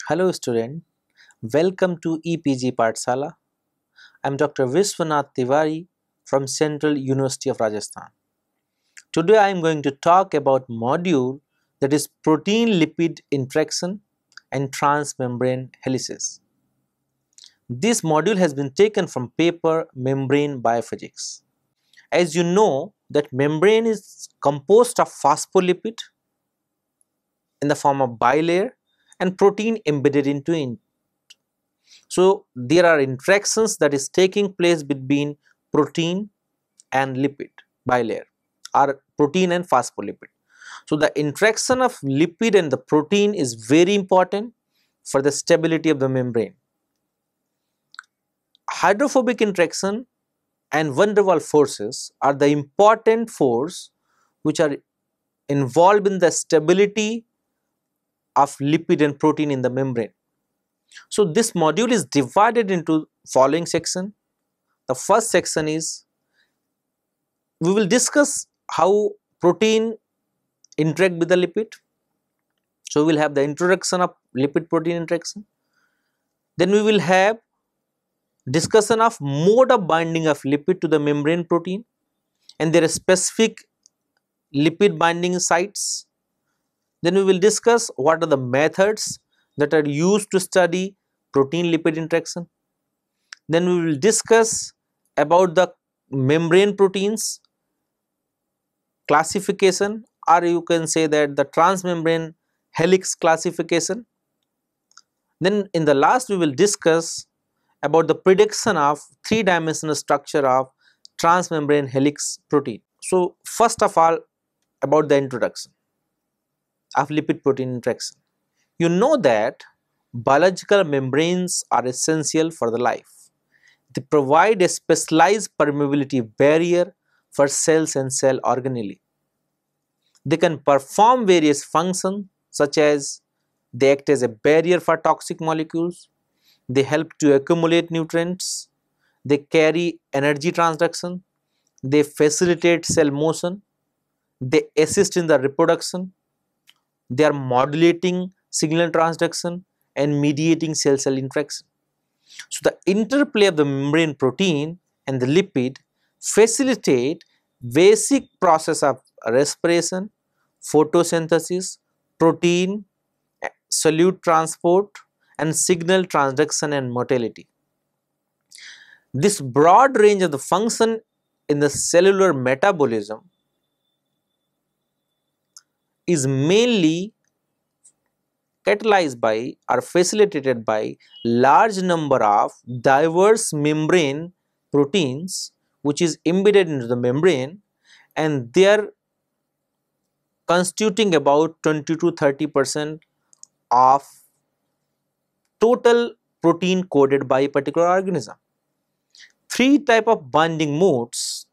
Hello student, welcome to EPG Pathshala. I am Dr. Vishwanath Tiwari from Central University of Rajasthan. Today I am going to talk about module that is protein-lipid interaction and transmembrane helices. This module has been taken from paper Membrane Biophysics. As you know that membrane is composed of phospholipid in the form of bilayer and protein embedded into it. So there are interactions that is taking place between protein and lipid bilayer or protein and phospholipid. So the interaction of lipid and the protein is very important for the stability of the membrane. Hydrophobic interaction and van der Waals forces are the important force which are involved in the stability of lipid and protein in the membrane. So this module is divided into following section. The first section is we will discuss how protein interact with the lipid. So we will have the introduction of lipid protein interaction. Then we will have discussion of mode of binding of lipid to the membrane protein and their specific lipid binding sites. Then we will discuss what are the methods that are used to study protein lipid interaction. Then we will discuss about the membrane proteins classification, or you can say that the transmembrane helix classification. Then in the last we will discuss about the prediction of three-dimensional structure of transmembrane helix protein. So first of all, about the introduction of lipid protein interaction. You know that biological membranes are essential for the life. They provide a specialized permeability barrier for cells and cell organelle. They can perform various functions such as they act as a barrier for toxic molecules, they help to accumulate nutrients, they carry energy transduction, they facilitate cell motion, they assist in the reproduction, they are modulating signal transduction and mediating cell-cell interaction. So the interplay of the membrane protein and the lipid facilitate basic process of respiration, photosynthesis, protein, solute transport and signal transduction and motility. This broad range of the function in the cellular metabolism is mainly catalyzed by or facilitated by large number of diverse membrane proteins which is embedded into the membrane, and they are constituting about 20 to 30% of total protein coded by a particular organism. Three type of binding modes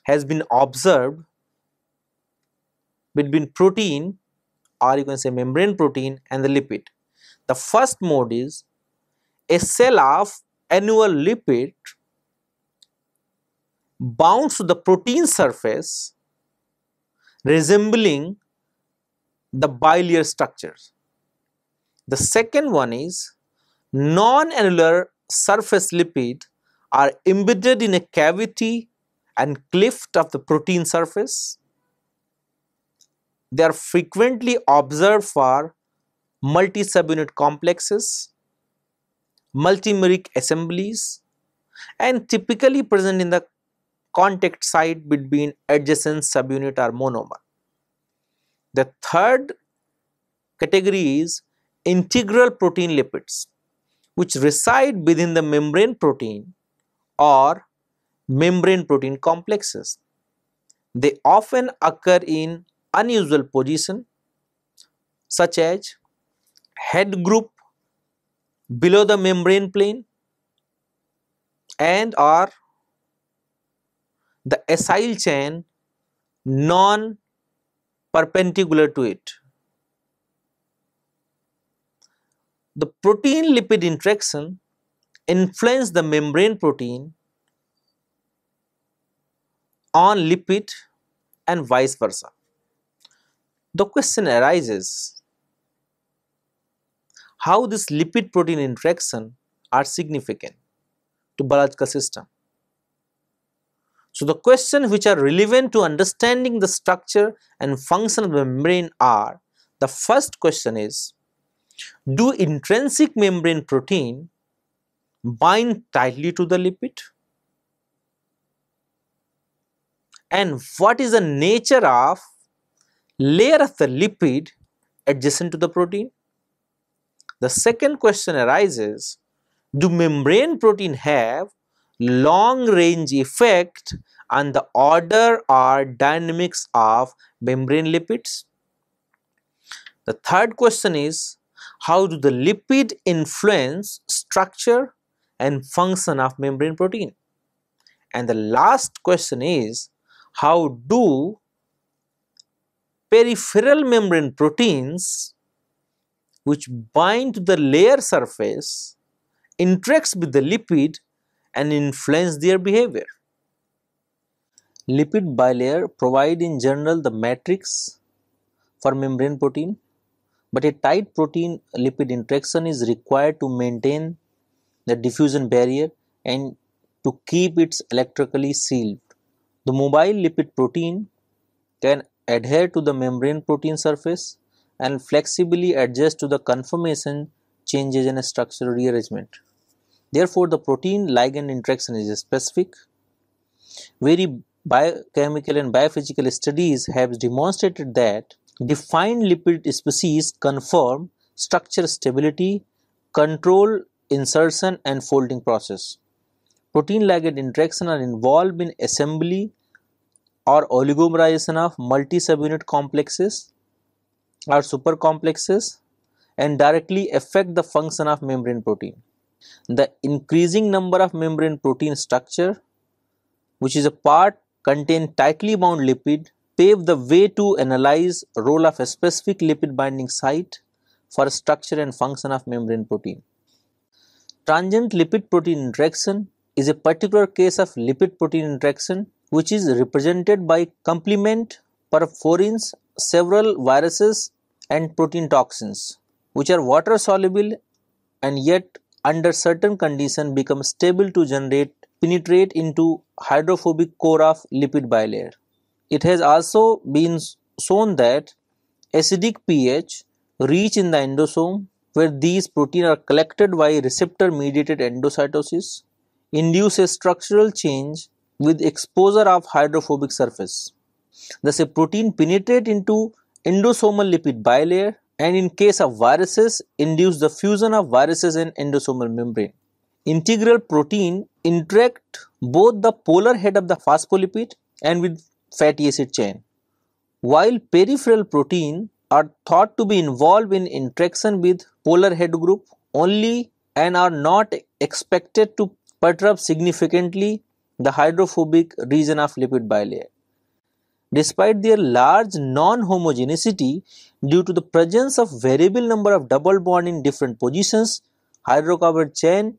has been observed between protein, or you can say membrane protein, and the lipid. The first mode is a cell of annual lipid bounds to the protein surface resembling the bilayer structures. The second one is non-annular surface lipid are embedded in a cavity and cleft of the protein surface. They are frequently observed for multi-subunit complexes, multimeric assemblies, and typically present in the contact site between adjacent subunit or monomer. The third category is integral protein lipids, which reside within the membrane protein or membrane protein complexes. They often occur in unusual position such as head group below the membrane plane and or the acyl chain non perpendicular to it. The protein lipid interaction influence the membrane protein on lipid and vice versa. The question arises, how this lipid protein interaction are significant to biological system. So the questions which are relevant to understanding the structure and function of the membrane are, the first question is, do intrinsic membrane protein bind tightly to the lipid? And what is the nature of layer of the lipid adjacent to the protein? The second question arises, do membrane protein have long range effect on the order or dynamics of membrane lipids? The third question is, how do the lipid influence structure and function of membrane protein? And the last question is, how do peripheral membrane proteins which bind to the layer surface interacts with the lipid and influence their behavior? Lipid bilayer provide in general the matrix for membrane protein, but a tight protein lipid interaction is required to maintain the diffusion barrier and to keep it electrically sealed. The mobile lipid protein can adhere to the membrane protein surface and flexibly adjust to the conformation changes in a structural rearrangement. Therefore, the protein ligand interaction is specific. Very biochemical and biophysical studies have demonstrated that defined lipid species conform structure stability, control insertion and folding process. Protein ligand interaction are involved in assembly or oligomerization of multi-subunit complexes or supercomplexes and directly affect the function of membrane protein. The increasing number of membrane protein structure, which is a part contain tightly bound lipid, pave the way to analyze role of a specific lipid binding site for structure and function of membrane protein. Transient lipid protein interaction is a particular case of lipid protein interaction which is represented by complement perforins, several viruses and protein toxins which are water soluble and yet under certain conditions become stable to penetrate into hydrophobic core of lipid bilayer. It has also been shown that acidic pH reach in the endosome where these proteins are collected by receptor mediated endocytosis induce a structural change with exposure of hydrophobic surface. Thus a protein penetrate into endosomal lipid bilayer and in case of viruses induce the fusion of viruses in endosomal membrane. Integral protein interact both the polar head of the phospholipid and with fatty acid chain, while peripheral protein are thought to be involved in interaction with polar head group only and are not expected to perturb significantly the hydrophobic region of lipid bilayer. Despite their large non-homogeneity due to the presence of variable number of double bond in different positions, hydrocarbon chain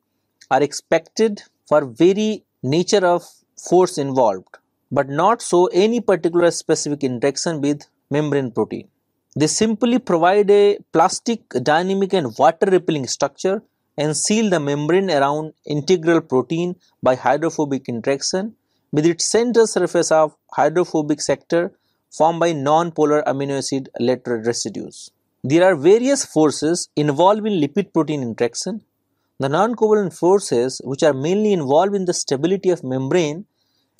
are expected for very nature of force involved, but not so any particular specific interaction with membrane protein. They simply provide a plastic, dynamic and water repelling structure and seal the membrane around integral protein by hydrophobic interaction with its central surface of hydrophobic sector formed by non-polar amino acid lateral residues. There are various forces involved in lipid protein interaction. The non-covalent forces which are mainly involved in the stability of membrane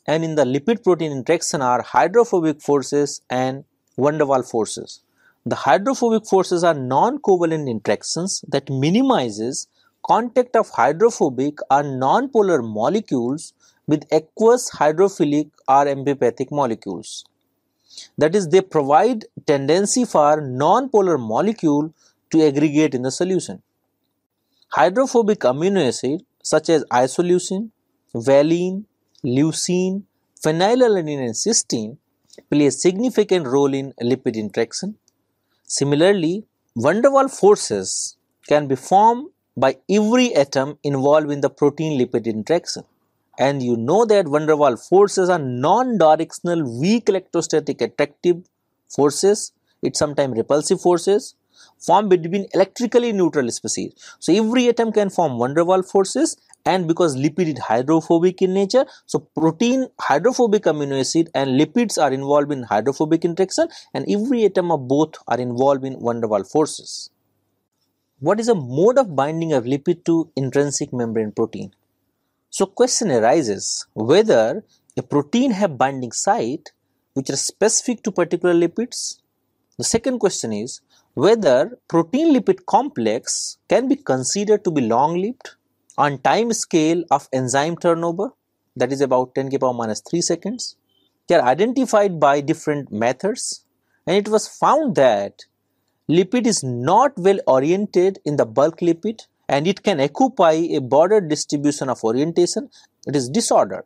and in the lipid protein interaction are hydrophobic forces and van der Waals forces. The hydrophobic forces are non-covalent interactions that minimizes contact of hydrophobic or non-polar molecules with aqueous hydrophilic or amphipathic molecules. That is, they provide tendency for non-polar molecule to aggregate in the solution. Hydrophobic amino acid such as isoleucine, valine, leucine, phenylalanine and cysteine play a significant role in lipid interaction. Similarly, van der Waals forces can be formed by every atom involved in the protein-lipid interaction. And you know that van der Waals forces are non-directional weak electrostatic attractive forces, it's sometimes repulsive forces, formed between electrically neutral species. So every atom can form van der Waals forces, and because lipid is hydrophobic in nature, so protein, hydrophobic amino acid and lipids are involved in hydrophobic interaction, and every atom of both are involved in van der Waals forces. What is a mode of binding of lipid to intrinsic membrane protein? So question arises whether a protein have binding site which are specific to particular lipids. The second question is whether protein lipid complex can be considered to be long lived on time scale of enzyme turnover, that is about 10 to the power minus 3 seconds. They are identified by different methods, and it was found that lipid is not well oriented in the bulk lipid, and it can occupy a border distribution of orientation. It is disordered.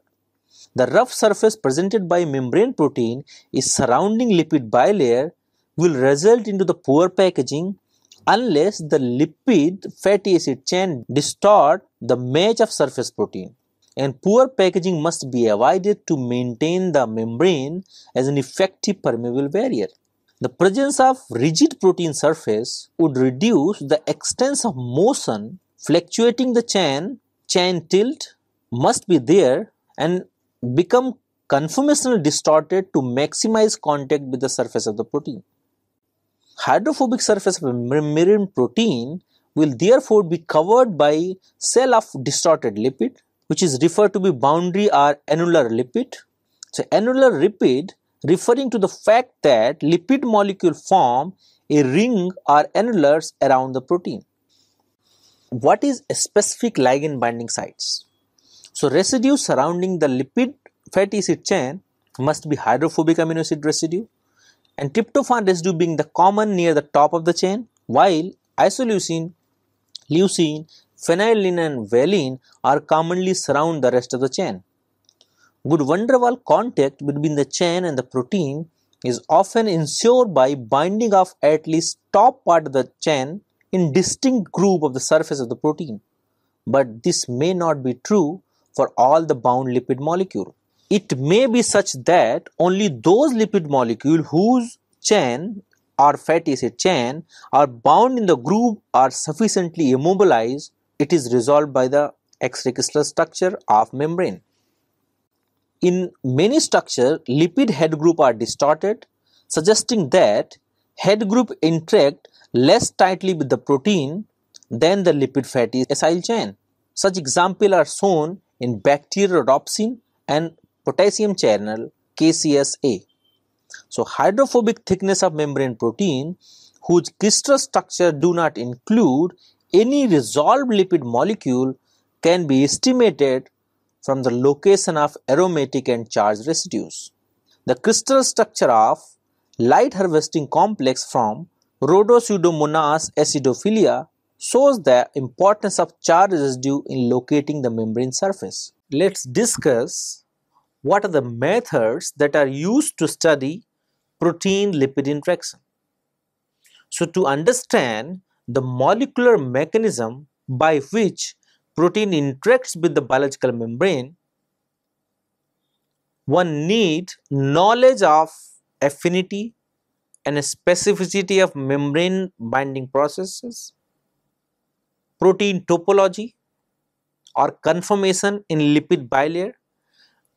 The rough surface presented by membrane protein is surrounding lipid bilayer will result into the poor packaging unless the lipid fatty acid chain distort the mesh of surface protein, and poor packaging must be avoided to maintain the membrane as an effective permeable barrier. The presence of rigid protein surface would reduce the extent of motion. Fluctuating the chain tilt must be there and become conformational distorted to maximize contact with the surface of the protein. Hydrophobic surface of a membrane protein will therefore be covered by cell of distorted lipid, which is referred to be boundary or annular lipid. So annular lipid referring to the fact that lipid molecule form a ring or annulars around the protein. What is specific ligand binding sites? So residues surrounding the lipid fatty acid chain must be hydrophobic amino acid residue, and tryptophan residue being the common near the top of the chain, while isoleucine, leucine, phenylalanine and valine are commonly surround the rest of the chain. Good van der Waals contact between the chain and the protein is often ensured by binding of at least top part of the chain in distinct group of the surface of the protein, but this may not be true for all the bound lipid molecule. It may be such that only those lipid molecules whose chain or fatty acid chain are bound in the groove are sufficiently immobilized. It is resolved by the extracrystalline structure of membrane. In many structures, lipid head group are distorted, suggesting that head group interact less tightly with the protein than the lipid fatty acyl chain. Such examples are shown in bacterial rhodopsin and potassium channel KCSA. So hydrophobic thickness of membrane protein whose crystal structure do not include any resolved lipid molecule can be estimated from the location of aromatic and charged residues. The crystal structure of light harvesting complex from Rhodopseudomonas acidophilia shows the importance of charged residue in locating the membrane surface. Let's discuss what are the methods that are used to study protein-lipid interaction. So to understand the molecular mechanism by which protein interacts with the biological membrane, one needs knowledge of affinity and specificity of membrane binding processes, protein topology or conformation in lipid bilayer,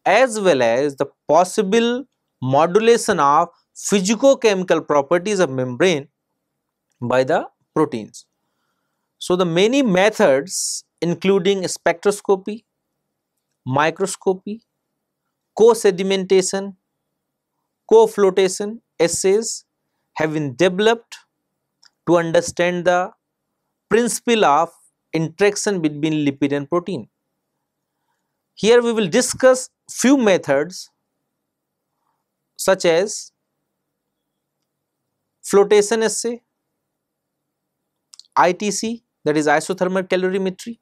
as well as the possible modulation of physicochemical properties of membrane by the proteins. So the many methods including spectroscopy, microscopy, co-sedimentation, co-flotation assays have been developed to understand the principle of interaction between lipid and protein. Here we will discuss few methods such as flotation assay, ITC, that is isothermal calorimetry,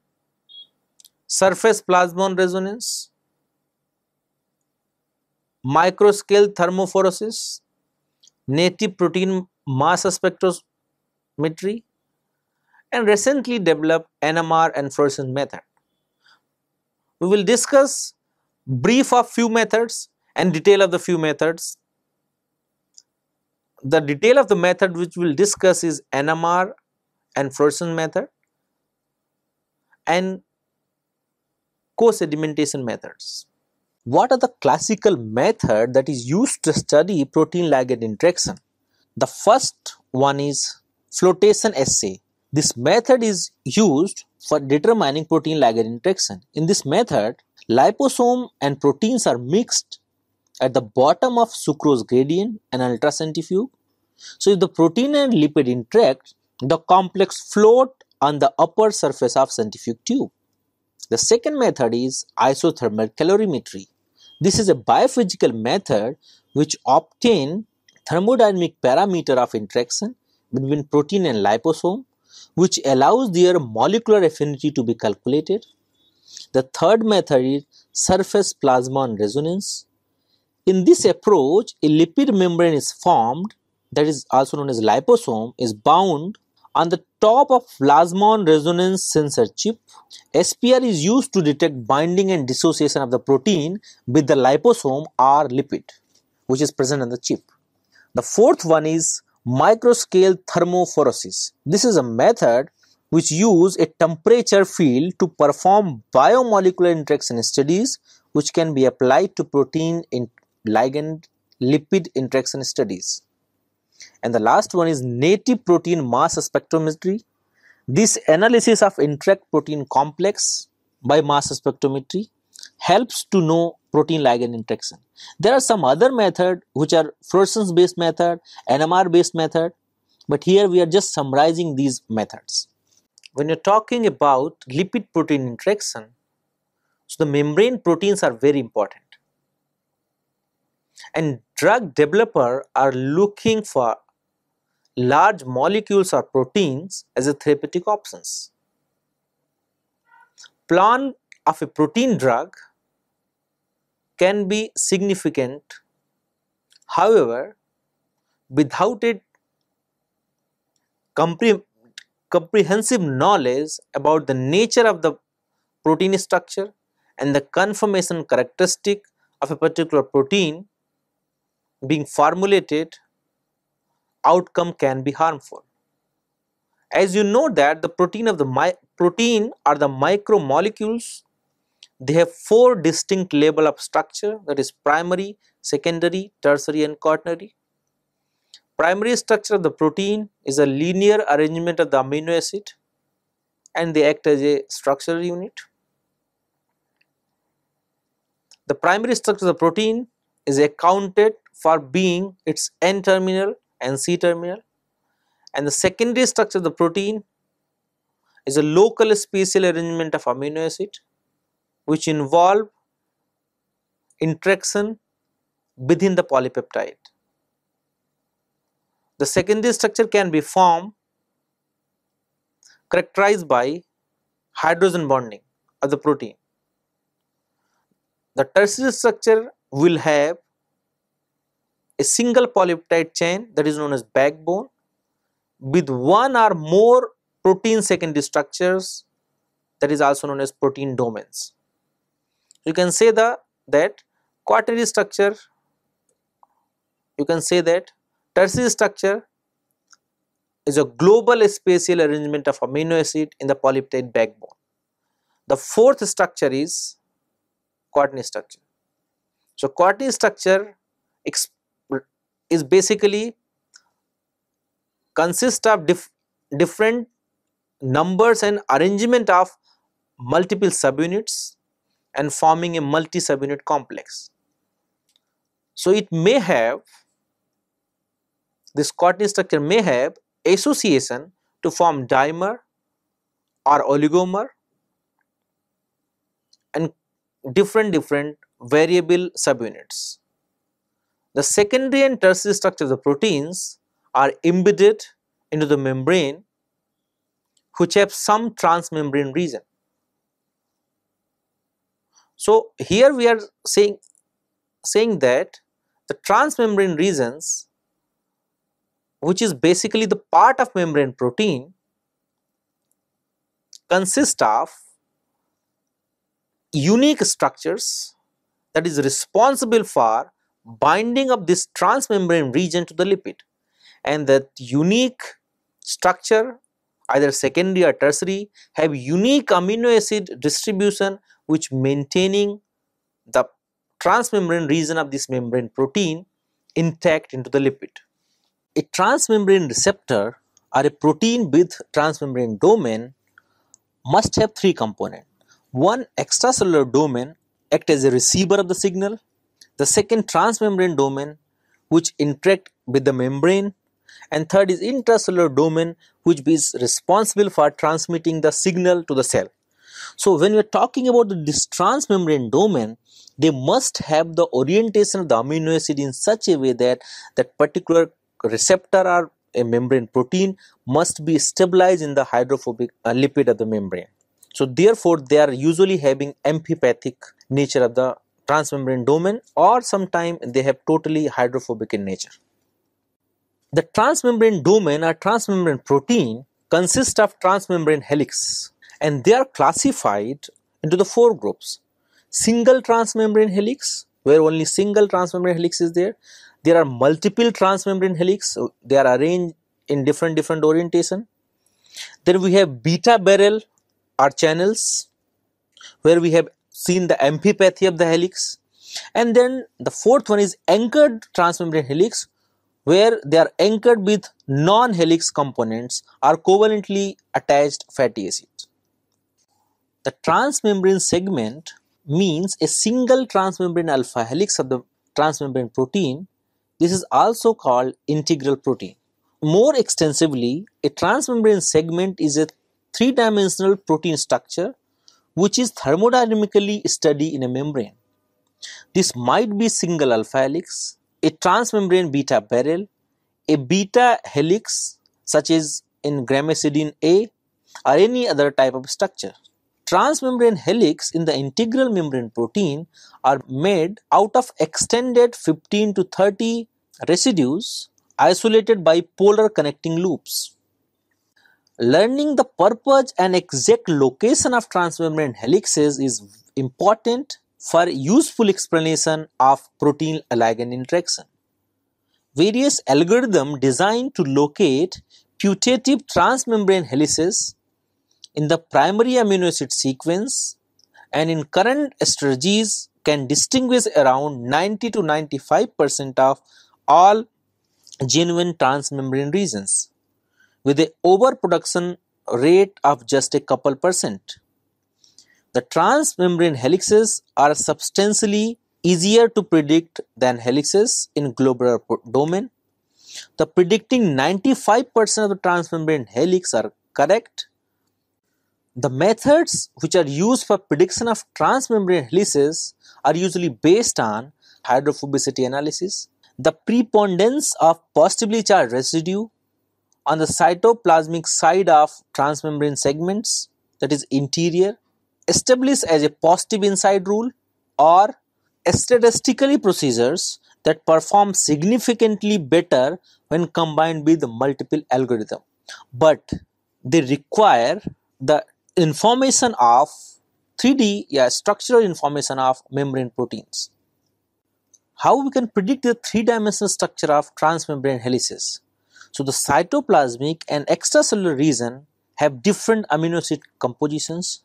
surface plasmon resonance, microscale thermophoresis, native protein mass spectrometry, and recently developed NMR and fluorescence method. We will discuss brief of few methods and detail of the few methods. the detail of the method which we will discuss is NMR and fluorescence method and co-sedimentation methods. What are the classical method that is used to study protein ligand interaction? The first one is flotation assay. This method is used for determining protein ligand interaction. In this method, liposome and proteins are mixed at the bottom of sucrose gradient and ultracentrifuge. So if the protein and lipid interact, the complex float on the upper surface of centrifuge tube. The second method is isothermal calorimetry. This is a biophysical method which obtains thermodynamic parameter of interaction between protein and liposome, which allows their molecular affinity to be calculated. The third method is surface plasmon resonance. In this approach, a lipid membrane is formed, that is also known as liposome, is bound on the top of plasmon resonance sensor chip. SPR is used to detect binding and dissociation of the protein with the liposome or lipid, which is present on the chip. The fourth one is microscale thermophoresis. This is a method which uses a temperature field to perform biomolecular interaction studies which can be applied to protein ligand lipid interaction studies. And the last one is native protein mass spectrometry. This analysis of interact protein complex by mass spectrometry helps to know protein ligand interaction. There are some other methods which are fluorescence based method, NMR based method, but here we are just summarizing these methods. When you're talking about lipid protein interaction, so the membrane proteins are very important. And drug developers are looking for large molecules or proteins as a therapeutic options. Plan of a protein drug can be significant, however, without a comprehensive knowledge about the nature of the protein structure and the conformation characteristic of a particular protein being formulated, outcome can be harmful. As you know that the protein of the protein are the micromolecules. They have four distinct level of structure, that is primary, secondary, tertiary and quaternary. Primary structure of the protein is a linear arrangement of the amino acid and they act as a structural unit. The primary structure of the protein is accounted for being its N terminal and C terminal, and the secondary structure of the protein is a local spatial arrangement of amino acid which involve interaction within the polypeptide. The secondary structure can be formed characterized by hydrogen bonding of the protein. The tertiary structure will have a single polypeptide chain that is known as backbone with one or more protein secondary structures that is also known as protein domains. You can say that quaternary structure, you can say that tertiary structure is a global spatial arrangement of amino acid in the polypeptide backbone. The fourth structure is quaternary structure. So quaternary structure is basically consists of different numbers and arrangement of multiple subunits and forming a multi-subunit complex. So it may have, this quaternary structure may have association to form dimer or oligomer and different variable subunits. The secondary and tertiary structure of the proteins are embedded into the membrane which have some transmembrane region. So here we are saying that the transmembrane regions, which is basically the part of membrane protein, consist of unique structures that is responsible for binding of this transmembrane region to the lipid. and that unique structure, either secondary or tertiary, have unique amino acid distribution which maintaining the transmembrane region of this membrane protein intact into the lipid. A transmembrane receptor or a protein with transmembrane domain must have three components. One, extracellular domain act as a receiver of the signal. The second, transmembrane domain which interact with the membrane, and third is intracellular domain which is responsible for transmitting the signal to the cell. So when we are talking about this transmembrane domain, they must have the orientation of the amino acid in such a way that that particular receptor or a membrane protein must be stabilized in the hydrophobic lipid of the membrane. So therefore they are usually having amphipathic nature of the transmembrane domain, or sometimes they have totally hydrophobic in nature. The transmembrane domain or transmembrane protein consists of transmembrane helix, and they are classified into the four groups. Single transmembrane helix, where only single transmembrane helix is there. There are multiple transmembrane helix, so they are arranged in different orientation. Then we have beta barrel or channels, where we have seen the amphipathy of the helix. And then the fourth one is anchored transmembrane helix, where they are anchored with non-helix components or covalently attached fatty acids. The transmembrane segment means a single transmembrane alpha helix of the transmembrane protein. This is also called integral protein. More extensively, a transmembrane segment is a three-dimensional protein structure which is thermodynamically studied in a membrane. This might be single alpha helix, a transmembrane beta barrel, a beta helix such as in Gramicidin A, or any other type of structure. Transmembrane helix in the integral membrane protein are made out of extended 15 to 30 residues isolated by polar connecting loops. Learning the purpose and exact location of transmembrane helixes is important for useful explanation of protein-ligand interaction. Various algorithms designed to locate putative transmembrane helices in the primary amino acid sequence and in current strategies can distinguish around 90 to 95% of all genuine transmembrane regions, with an overproduction rate of just a couple percent. The transmembrane helixes are substantially easier to predict than helixes in globular domain. The predicting 95% of the transmembrane helix are correct. The methods which are used for prediction of transmembrane helices are usually based on hydrophobicity analysis, the preponderance of positively charged residue on the cytoplasmic side of transmembrane segments, that is interior, established as a positive inside rule, or statistically procedures that perform significantly better when combined with multiple algorithms, but they require the information of 3D structural information of membrane proteins. How we can predict the three-dimensional structure of transmembrane helices? So the cytoplasmic and extracellular region have different amino acid compositions.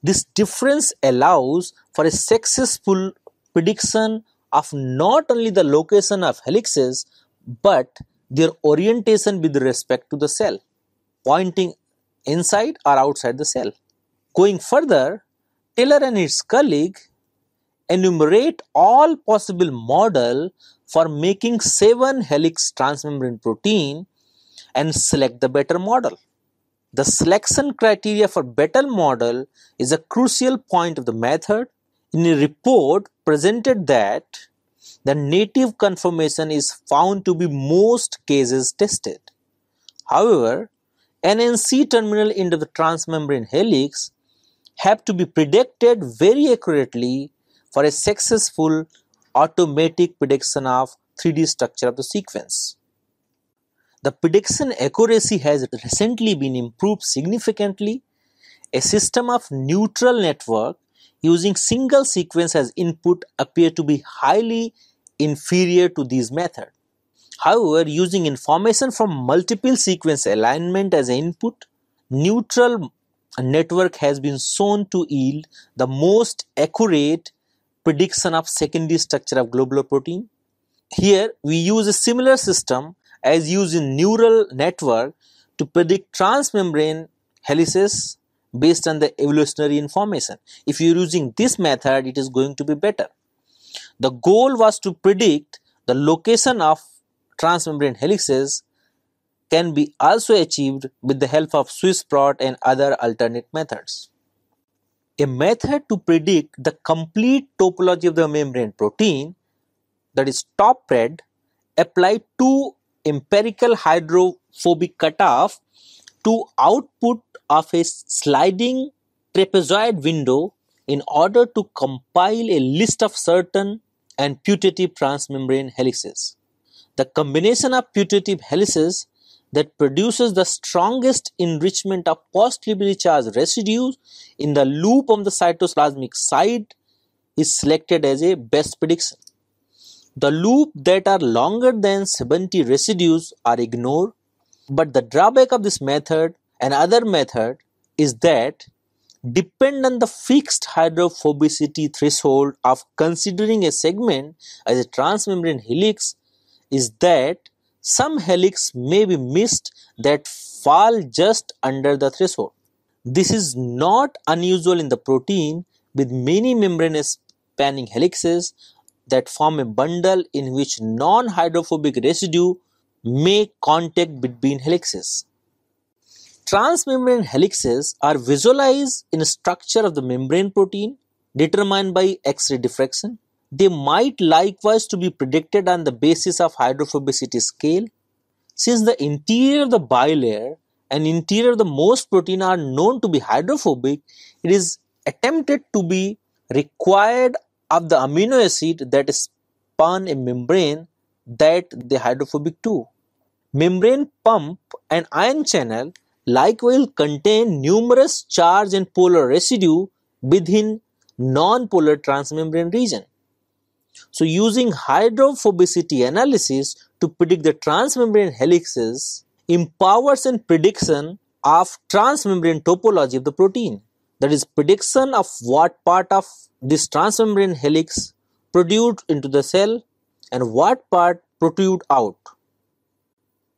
This difference allows for a successful prediction of not only the location of helixes but their orientation with respect to the cell, pointing inside or outside the cell. Going further, Taylor and his colleague enumerate all possible models for making 7 helix transmembrane protein and select the better model. The selection criteria for better model is a crucial point of the method. In a report presented that the native conformation is found to be most cases tested. However, NNC terminal end of the transmembrane helix have to be predicted very accurately for a successful automatic prediction of 3D structure of the sequence. The prediction accuracy has recently been improved significantly. A system of neutral network using single sequence as input appear to be highly inferior to these methods. However, using information from multiple sequence alignment as input, neutral network has been shown to yield the most accurate prediction of secondary structure of globular protein. Here, we use a similar system as used in neural network to predict transmembrane helices based on the evolutionary information. If you are using this method, it is going to be better. The goal was to predict the location of transmembrane helices can be also achieved with the help of Swiss prot and other alternate methods. A method to predict the complete topology of the membrane protein, that is TOPPRED, applied two empirical hydrophobic cutoff to output of a sliding trapezoid window in order to compile a list of certain and putative transmembrane helices. The combination of putative helices that produces the strongest enrichment of positively charged residues in the loop on the cytoplasmic side is selected as a best prediction. The loop that are longer than 70 residues are ignored, but the drawback of this method and other method is that depend on the fixed hydrophobicity threshold of considering a segment as a transmembrane helix is that some helix may be missed that fall just under the threshold. This is not unusual in the protein, with many membranous spanning helices that form a bundle in which non-hydrophobic residue make contact between helices. Transmembrane helices are visualized in a structure of the membrane protein determined by X-ray diffraction. They might likewise to be predicted on the basis of hydrophobicity scale. Since the interior of the bilayer and interior of the most protein are known to be hydrophobic, it is attempted to be required of the amino acid that span a membrane that they hydrophobic too. Membrane pump and ion channel likewise contain numerous charge and polar residue within non-polar transmembrane region. So using hydrophobicity analysis to predict the transmembrane helices empowers and prediction of transmembrane topology of the protein. That is, prediction of what part of this transmembrane helix protrude into the cell and what part protrude out.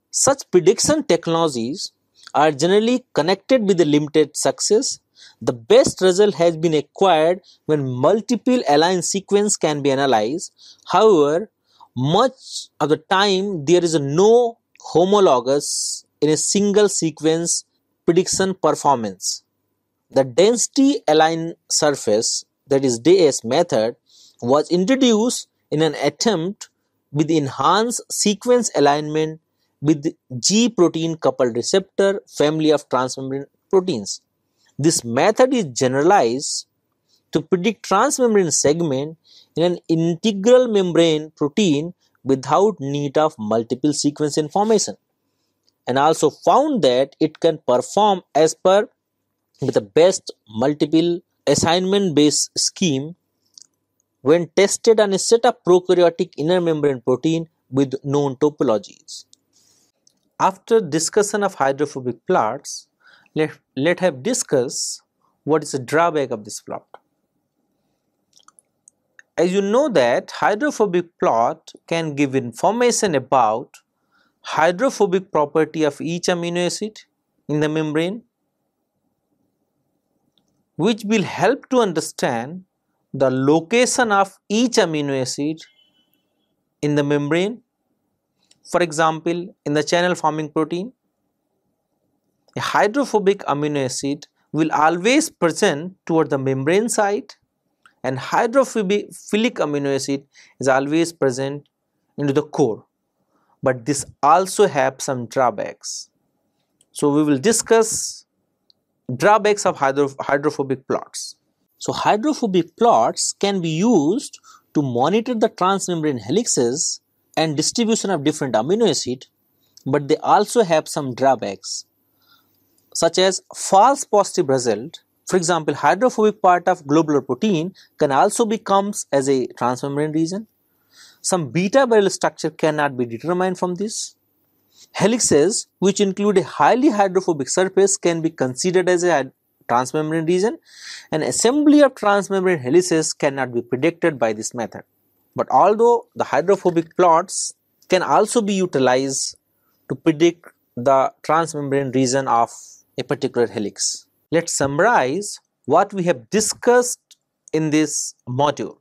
Such prediction technologies are generally connected with a limited success. The best result has been acquired when multiple aligned sequence can be analyzed. However, much of the time there is no homologous in a single sequence prediction performance. The density aligned surface, that is DAS method, was introduced in an attempt with enhanced sequence alignment with G protein coupled receptor family of transmembrane proteins. This method is generalized to predict transmembrane segment in an integral membrane protein without need of multiple sequence information, and also found that it can perform as per with the best multiple assignment based scheme when tested on a set of prokaryotic inner membrane protein with known topologies. After discussion of hydrophobic plots, let us discuss what is the drawback of this plot. As you know that hydrophobic plot can give information about hydrophobic property of each amino acid in the membrane, which will help to understand the location of each amino acid in the membrane. For example, in the channel forming protein, a hydrophobic amino acid will always present toward the membrane side, and hydrophilic amino acid is always present into the core. But this also have some drawbacks. So we will discuss drawbacks of hydrophobic plots. So hydrophobic plots can be used to monitor the transmembrane helices and distribution of different amino acid, but they also have some drawbacks, such as false positive result. For example, hydrophobic part of globular protein can also becomes as a transmembrane region. some beta barrel structure cannot be determined from this. Helices, which include a highly hydrophobic surface, can be considered as a transmembrane region, and assembly of transmembrane helices cannot be predicted by this method. But although the hydrophobic plots can also be utilized to predict the transmembrane region of a particular helix. Let's summarize what we have discussed in this module.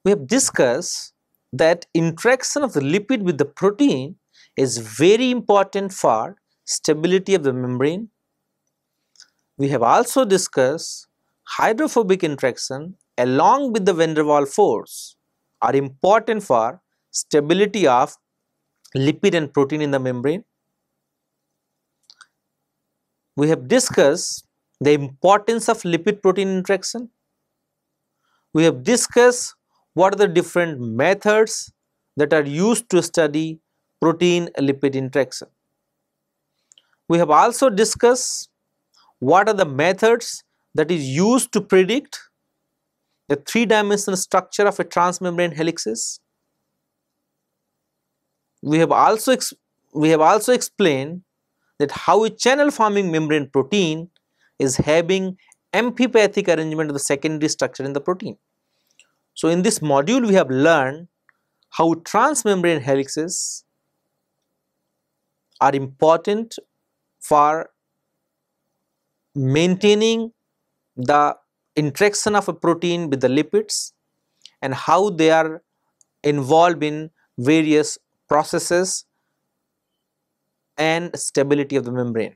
We have discussed that interaction of the lipid with the protein is very important for stability of the membrane. We have also discussed hydrophobic interaction along with the van der Waals force are important for stability of lipid and protein in the membrane. We have discussed the importance of lipid-protein interaction. We have discussed what are the different methods that are used to study protein-lipid interaction. We have also discussed what are the methods that is used to predict the three-dimensional structure of a transmembrane helixes. We have also explained that how a channel forming membrane protein is having amphipathic arrangement of the secondary structure in the protein. So in this module we have learned how transmembrane helices are important for maintaining the interaction of a protein with the lipids and how they are involved in various processes and stability of the membrane.